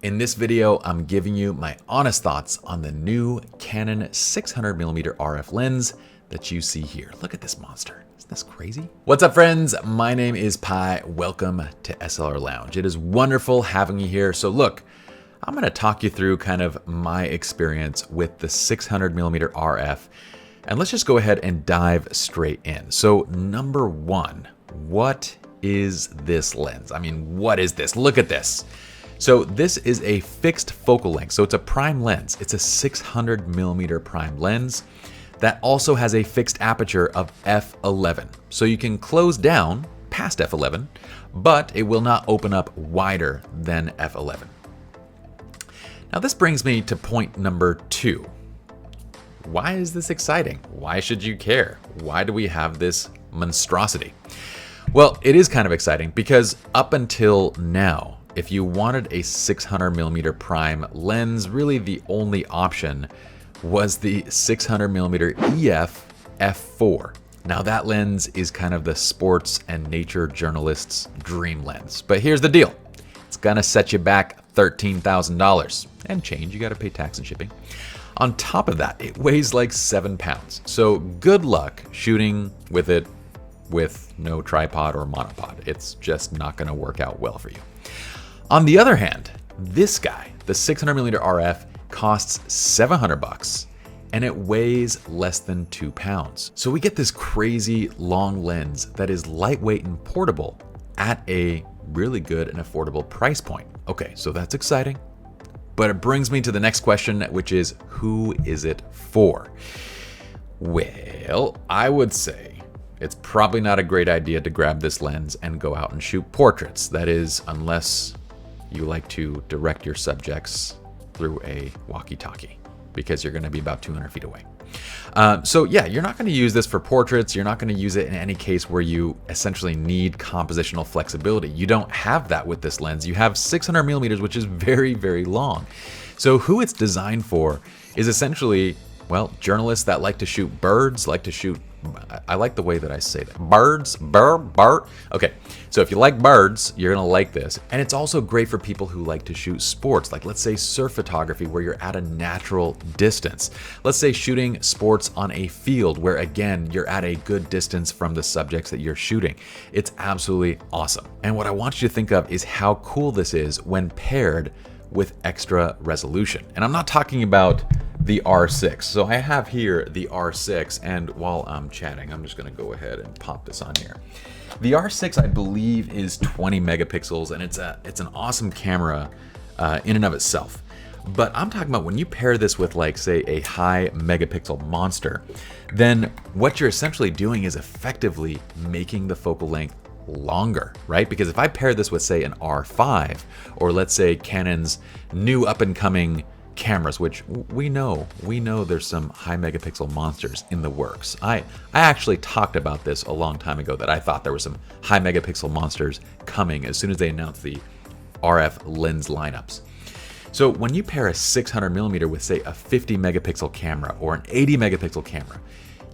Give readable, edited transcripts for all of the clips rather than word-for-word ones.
In this video, I'm giving you my honest thoughts on the new Canon 600mm RF lens that you see here. Look at this monster. Isn't this crazy? What's up, friends? My name is Pi. Welcome to SLR Lounge. It is wonderful having you here. So look, I'm going to talk you through kind of my experience with the 600mm RF. And let's just go ahead and dive straight in. So number one, what is this lens? I mean, what is this? Look at this. So this is a fixed focal length. So it's a prime lens. It's a 600mm prime lens that also has a fixed aperture of f11. So you can close down past f11, but it will not open up wider than f11. Now this brings me to point number two. Why is this exciting? Why should you care? Why do we have this monstrosity? Well, it is kind of exciting because up until now, if you wanted a 600mm prime lens, really the only option was the 600mm EF f4. Now that lens is kind of the sports and nature journalist's dream lens. But here's the deal. It's gonna set you back $13,000 and change. You gotta pay tax and shipping. On top of that, it weighs like 7 pounds. So good luck shooting with it with no tripod or monopod. It's just not gonna work out well for you. On the other hand, this guy, the 600mm RF, costs $700 and it weighs less than 2 pounds. So we get this crazy long lens that is lightweight and portable at a really good and affordable price point. Okay, so that's exciting. But it brings me to the next question, which is, who is it for? Well, I would say it's probably not a great idea to grab this lens and go out and shoot portraits. That is, unless you like to direct your subjects through a walkie-talkie, because you're going to be about 200 feet away. So yeah, you're not going to use this for portraits. You're not going to use it in any case where you essentially need compositional flexibility. You don't have that with this lens. You have 600mm, which is very, very long. So who it's designed for is essentially, well, journalists that like to shoot birds, like to shoot, I like the way that I say that. Birds, bird. Okay, so if you like birds, you're gonna like this. And it's also great for people who like to shoot sports, like let's say surf photography where you're at a natural distance. Let's say shooting sports on a field where again, you're at a good distance from the subjects that you're shooting. It's absolutely awesome. And what I want you to think of is how cool this is when paired with extra resolution. And I'm not talking about the R6. So I have here the R6, and while I'm chatting, I'm just gonna go ahead and pop this on here. The R6, I believe, is 20 megapixels, and it's an awesome camera in and of itself. But I'm talking about when you pair this with, like, say, a high megapixel monster, then what you're essentially doing is effectively making the focal length longer, right? Because if I pair this with, say, an R5, or let's say Canon's new up-and-coming cameras, which we know there's some high megapixel monsters in the works. I actually talked about this a long time ago, that I thought there were some high megapixel monsters coming as soon as they announced the RF lens lineups. So when you pair a 600mm with, say, a 50 megapixel camera or an 80 megapixel camera,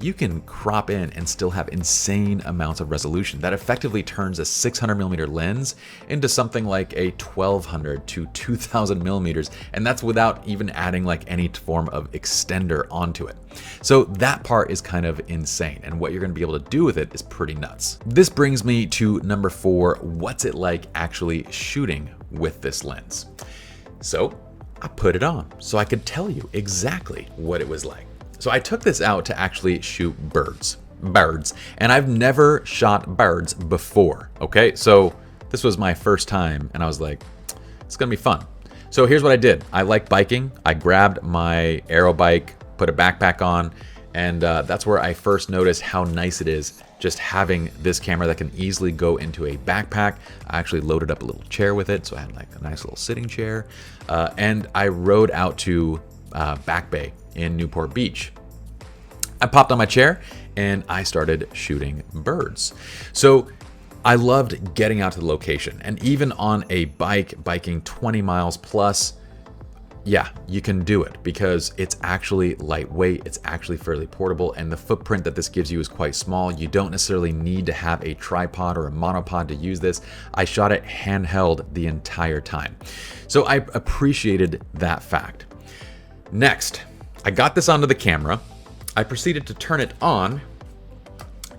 you can crop in and still have insane amounts of resolution that effectively turns a 600mm lens into something like a 1200 to 2000 millimeters, and that's without even adding like any form of extender onto it. So that part is kind of insane, and what you're going to be able to do with it is pretty nuts. This brings me to number 4, what's it like actually shooting with this lens? So I put it on so I could tell you exactly what it was like. So I took this out to actually shoot birds, and I've never shot birds before, okay? So this was my first time, and I was like, it's gonna be fun. So here's what I did. I like biking. I grabbed my aero bike, put a backpack on, and that's where I first noticed how nice it is just having this camera that can easily go into a backpack. I actually loaded up a little chair with it, so I had like a nice little sitting chair, and I rode out to Back Bay in Newport Beach. I popped on my chair and I started shooting birds. So I loved getting out to the location, and even on a bike, biking 20 miles plus, yeah, you can do it because it's actually lightweight, it's actually fairly portable, and the footprint that this gives you is quite small. You don't necessarily need to have a tripod or a monopod to use this. I shot it handheld the entire time. So I appreciated that fact. Next, I got this onto the camera. I proceeded to turn it on,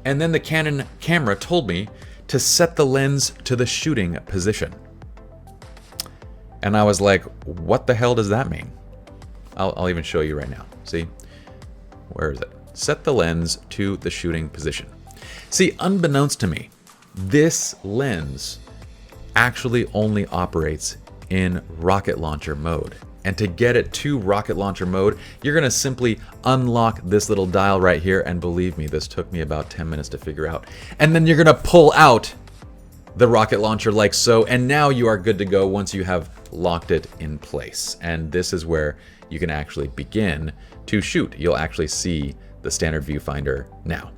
and then the Canon camera told me to set the lens to the shooting position. And I was like, what the hell does that mean? I'll even show you right now. See? Where is it? Set the lens to the shooting position. See, unbeknownst to me, this lens actually only operates in rocket launcher mode. And to get it to rocket launcher mode, you're gonna simply unlock this little dial right here. And believe me, this took me about 10 minutes to figure out. And then you're gonna pull out the rocket launcher like so, and now you are good to go once you have locked it in place. And this is where you can actually begin to shoot. You'll actually see the standard viewfinder now.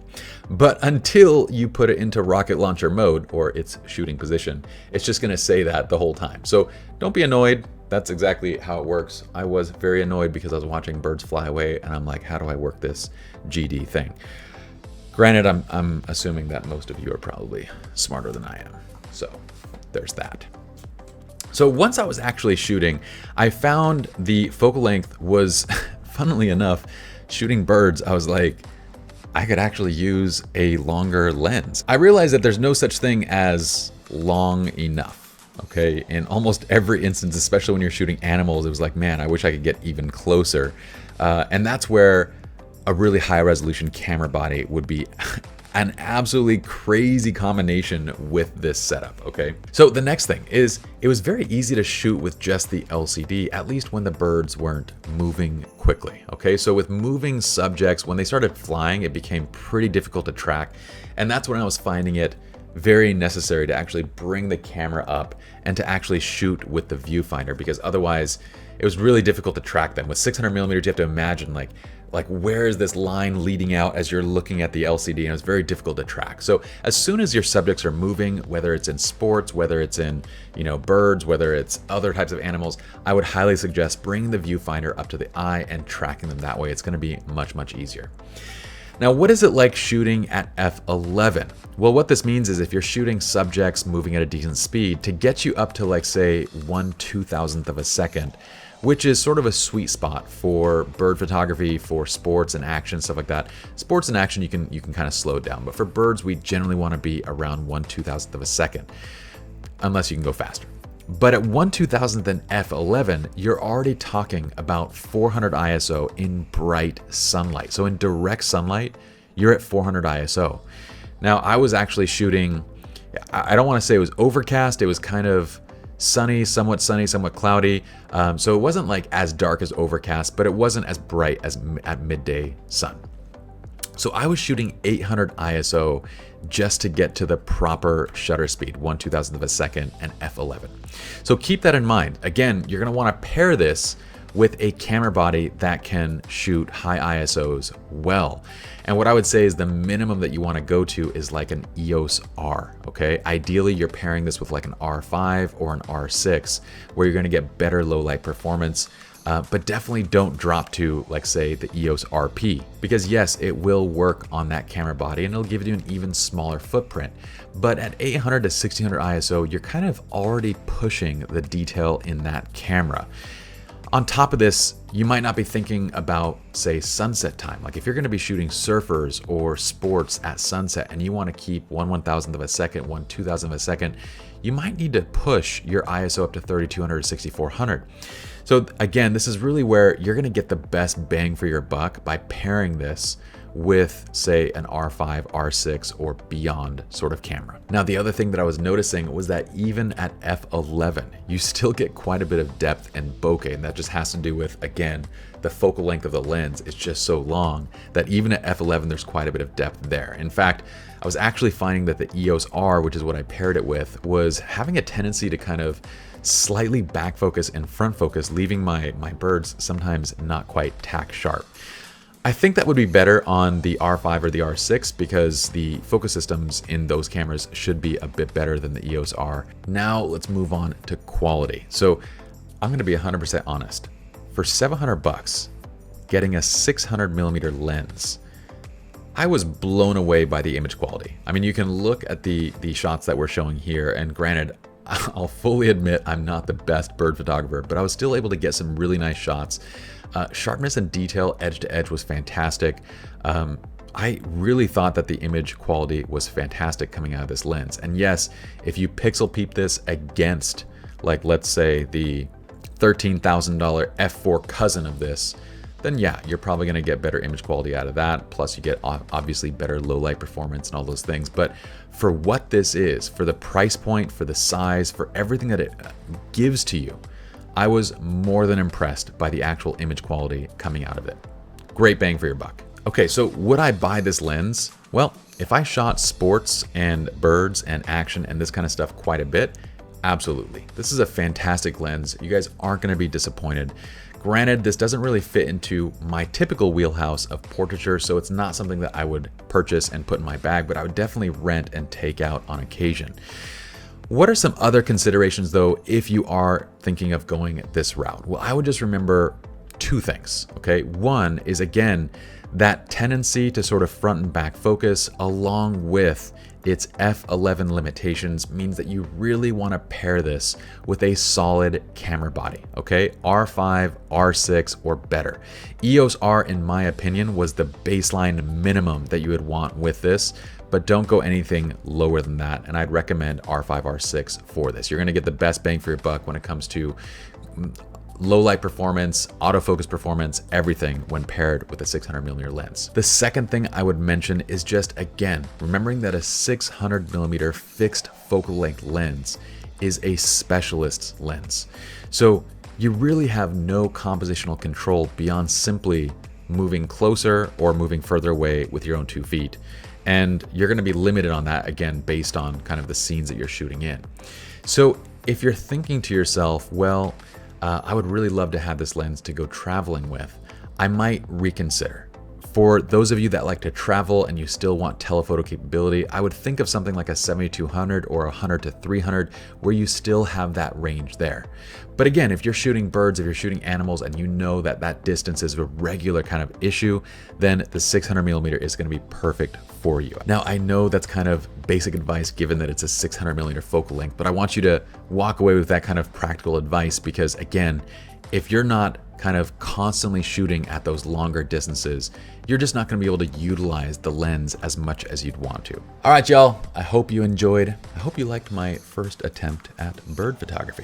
But until you put it into rocket launcher mode or its shooting position, it's just gonna say that the whole time. So don't be annoyed. That's exactly how it works. I was very annoyed because I was watching birds fly away and I'm like, how do I work this GD thing? Granted, I'm assuming that most of you are probably smarter than I am. So there's that. So once I was actually shooting, I found the focal length was, funnily enough, shooting birds, I was like, I could actually use a longer lens. I realized that there's no such thing as long enough, okay? In almost every instance, especially when you're shooting animals, it was like, man, I wish I could get even closer. And that's where a really high resolution camera body would be an absolutely crazy combination with this setup, okay? So the next thing is, it was very easy to shoot with just the LCD, at least when the birds weren't moving quickly, okay? So with moving subjects, when they started flying, it became pretty difficult to track. And that's when I was finding it very necessary to actually bring the camera up and to actually shoot with the viewfinder, because otherwise it was really difficult to track them. With 600mm, you have to imagine like where is this line leading out as you're looking at the LCD, and it's very difficult to track. So as soon as your subjects are moving, whether it's in sports, whether it's in, birds, whether it's other types of animals, I would highly suggest bringing the viewfinder up to the eye and tracking them that way. It's gonna be much, much easier. Now, what is it like shooting at f11? Well, what this means is if you're shooting subjects moving at a decent speed, to get you up to like say 1/2000th of a second, which is sort of a sweet spot for bird photography, for sports and action, stuff like that. Sports and action, you can kind of slow it down, but for birds, we generally want to be around 1/2000th of a second, unless you can go faster. But at 1/2000th and f11, you're already talking about 400 ISO in bright sunlight. So in direct sunlight, you're at 400 ISO. Now, I was actually shooting, I don't want to say it was overcast, it was kind of sunny, somewhat cloudy. So it wasn't like as dark as overcast, but it wasn't as bright as at midday sun. So I was shooting 800 ISO just to get to the proper shutter speed, 1/2000th of a second and f11. So keep that in mind. Again, you're gonna wanna pair this with a camera body that can shoot high ISOs well. And what I would say is the minimum that you wanna go to is like an EOS R, okay? Ideally, you're pairing this with like an R5 or an R6, where you're gonna get better low light performance. But definitely don't drop to, like, say, the EOS RP, because yes, it will work on that camera body and it'll give you an even smaller footprint. But at 800 to 1600 ISO, you're kind of already pushing the detail in that camera. On top of this, you might not be thinking about, say, sunset time. Like if you're gonna be shooting surfers or sports at sunset and you wanna keep 1/1000th of a second, 1/2000th of a second, you might need to push your ISO up to 3200 or 6400. So again, this is really where you're gonna get the best bang for your buck by pairing this with, say, an R5, R6, or beyond sort of camera. Now, the other thing that I was noticing was that even at f11, you still get quite a bit of depth and bokeh, and that just has to do with, again, the focal length of the lens is just so long that even at f11, there's quite a bit of depth there. In fact, I was actually finding that the EOS R, which is what I paired it with, was having a tendency to kind of slightly back focus and front focus, leaving my birds sometimes not quite tack sharp. I think that would be better on the R5 or the R6 because the focus systems in those cameras should be a bit better than the EOS R. Now let's move on to quality. So I'm gonna be 100% honest. for 700 bucks, getting a 600mm lens, I was blown away by the image quality. I mean, you can look at the shots that we're showing here, and granted, I'll fully admit I'm not the best bird photographer, but I was still able to get some really nice shots. Sharpness and detail edge to edge was fantastic. I really thought that the image quality was fantastic coming out of this lens. And yes, if you pixel peep this against, like, let's say the $13,000 f4 cousin of this, then yeah, you're probably going to get better image quality out of that. Plus you get obviously better low light performance and all those things. But for what this is, for the price point, for the size, for everything that it gives to you, I was more than impressed by the actual image quality coming out of it. Great bang for your buck. Okay, so would I buy this lens? Well, if I shot sports and birds and action and this kind of stuff quite a bit, absolutely. This is a fantastic lens. You guys aren't going to be disappointed. Granted, this doesn't really fit into my typical wheelhouse of portraiture, so it's not something that I would purchase and put in my bag, but I would definitely rent and take out on occasion. What are some other considerations though if you are thinking of going this route? Well, I would just remember two things, okay? One is, again, that tendency to sort of front and back focus along with its f11 limitations means that you really want to pair this with a solid camera body, okay? R5, R6 or better. EOS R, in my opinion, was the baseline minimum that you would want with this, but don't go anything lower than that. And I'd recommend R5, R6 for this. You're going to get the best bang for your buck when it comes to low light performance, autofocus performance, everything when paired with a 600mm lens. The second thing I would mention is just, again, remembering that a 600mm fixed focal length lens is a specialist's lens. So you really have no compositional control beyond simply moving closer or moving further away with your own 2 feet. And you're going to be limited on that, again, based on kind of the scenes that you're shooting in. So if you're thinking to yourself, well, I would really love to have this lens to go traveling with, I might reconsider. For those of you that like to travel and you still want telephoto capability, I would think of something like a 7200 or 100 to 300 where you still have that range there. But again, if you're shooting birds, if you're shooting animals and you know that that distance is a regular kind of issue, then the 600mm is going to be perfect for you. Now, I know that's kind of basic advice given that it's a 600mm focal length, but I want you to walk away with that kind of practical advice because, again, if you're not kind of constantly shooting at those longer distances, you're just not going to be able to utilize the lens as much as you'd want to. All right, y'all, I hope you enjoyed. I hope you liked my first attempt at bird photography.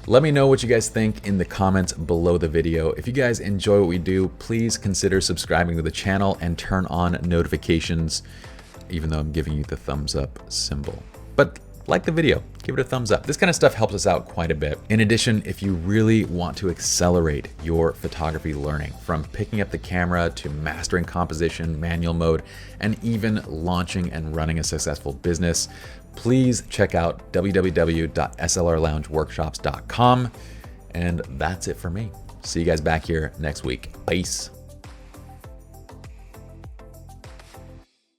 Let me know what you guys think in the comments below the video. If you guys enjoy what we do, please consider subscribing to the channel and turn on notifications, even though I'm giving you the thumbs up symbol. But like the video, give it a thumbs up. This kind of stuff helps us out quite a bit. In addition, if you really want to accelerate your photography learning, from picking up the camera to mastering composition, manual mode, and even launching and running a successful business, please check out www.slrloungeworkshops.com. And that's it for me. See you guys back here next week. Peace.